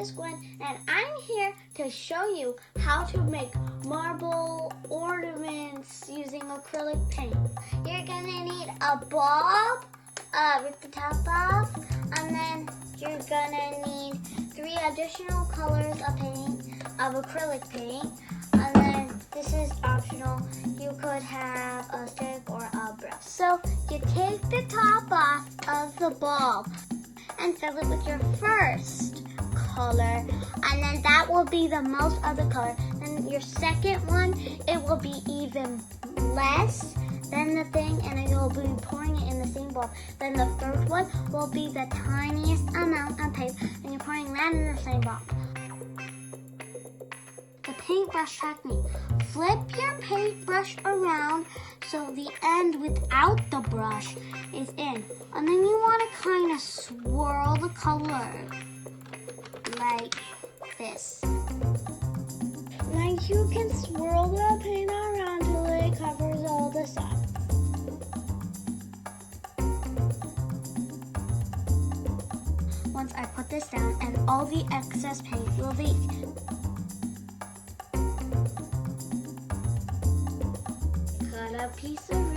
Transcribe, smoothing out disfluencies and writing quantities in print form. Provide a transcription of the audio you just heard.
is Gwen, and I'm here to show you how to make marble ornaments using acrylic paint. You're gonna need a bulb, rip the top off, and then you're gonna need 3 additional colors of paint, of acrylic paint, and then this is optional. You could have a stick or a brush. So you take the top off of the bulb and fill it with your first color, and then that will be the most of the color. Then your second one, it will be even less than the thing, and you'll be pouring it in the same bowl. Then the third one will be the tiniest amount of paint, and you're pouring that in the same bowl. The paintbrush technique. Flip your paintbrush around so the end without the brush is in. And then you want to kind of swirl the color like this. Now you can swirl the paint around till it covers all the side. Once I put this down, and all the excess paint will be cut a piece of